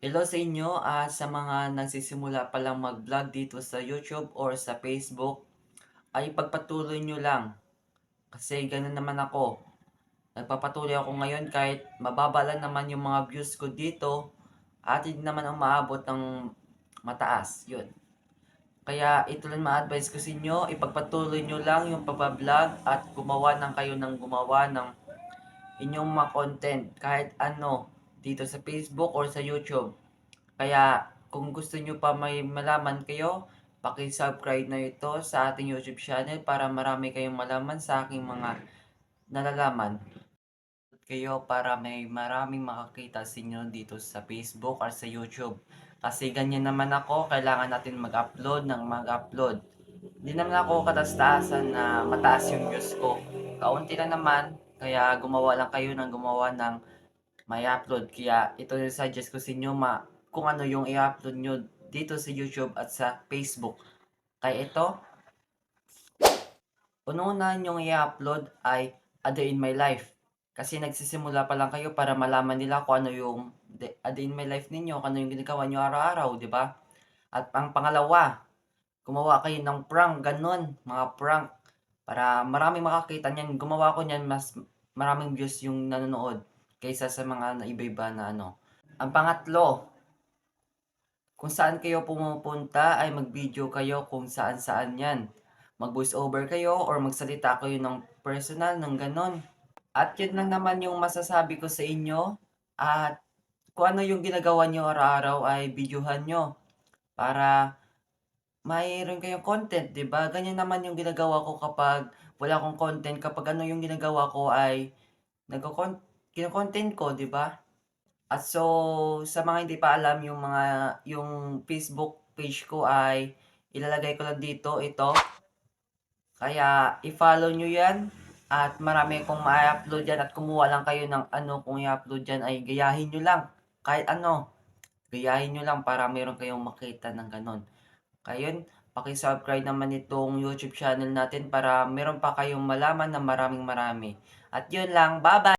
Hello sa inyo at sa mga nagsisimula pa lang mag-vlog dito sa YouTube or sa Facebook ay pagpatuloy nyo lang kasi ganun naman ako. Nagpapatuloy ako ngayon kahit mababa lang naman yung mga views ko dito at hindi naman umaabot ng mataas. Yun. Kaya ito lang ma-advise ko sa inyo, ipagpatuloy nyo lang yung pagbablog at gumawa ng kayo ng gumawa ng inyong mga content kahit ano dito sa Facebook or sa YouTube. Kaya kung gusto nyo pa may malaman kayo, paki-subscribe na ito sa ating YouTube channel para marami kayong malaman sa aking mga nalalaman. Kayo para may maraming makakita sa inyo dito sa Facebook or sa YouTube. Kasi ganyan naman ako, kailangan natin mag-upload ng mag-upload. Hindi naman ako katastaasan na mataas yung views ko. Kaunti lang naman, kaya gumawa lang kayo ng gumawa ng may upload. Kaya ito yung suggest ko sa inyo kung ano yung i-upload nyo dito sa YouTube at sa Facebook. Kaya ito, una nyong i-upload ay A Day in My Life. Kasi nagsisimula pa lang kayo para malaman nila kung ano yung A Day in My Life ninyo, kung ano yung ginagawa nyo araw-araw, di ba? At ang pangalawa, gumawa kayo ng prank, ganun, mga prank. Para maraming makakita niyan, gumawa ko niyan, mas maraming views yung nanonood kaysa sa mga iba-iba na ano. Ang pangatlo, kung saan kayo pumupunta ay mag-video kayo kung saan-saan yan. Mag-voice over kayo or magsalita kayo ng personal ng ganon. At yun lang naman yung masasabi ko sa inyo. At kung ano yung ginagawa nyo araw-araw ay videohan nyo. Para mayroon kayong content, 'di ba? Ganyan naman yung ginagawa ko kapag wala akong content, kapag ano yung ginagawa ko ay kino-content ko, 'di ba? At so sa mga hindi pa alam yung Facebook page ko ay ilalagay ko lang dito ito. Kaya i-follow nyo 'yan at marami akong ma-upload diyan at kumuha lang kayo ng ano kung i-upload diyan ay gayahin nyo lang. Kahit ano, gayahin nyo lang para meron kayong makita ng gano'n. Kaya yun, paki-subscribe naman itong YouTube channel natin para meron pa kayong malaman na maraming marami. At yun lang, bye-bye!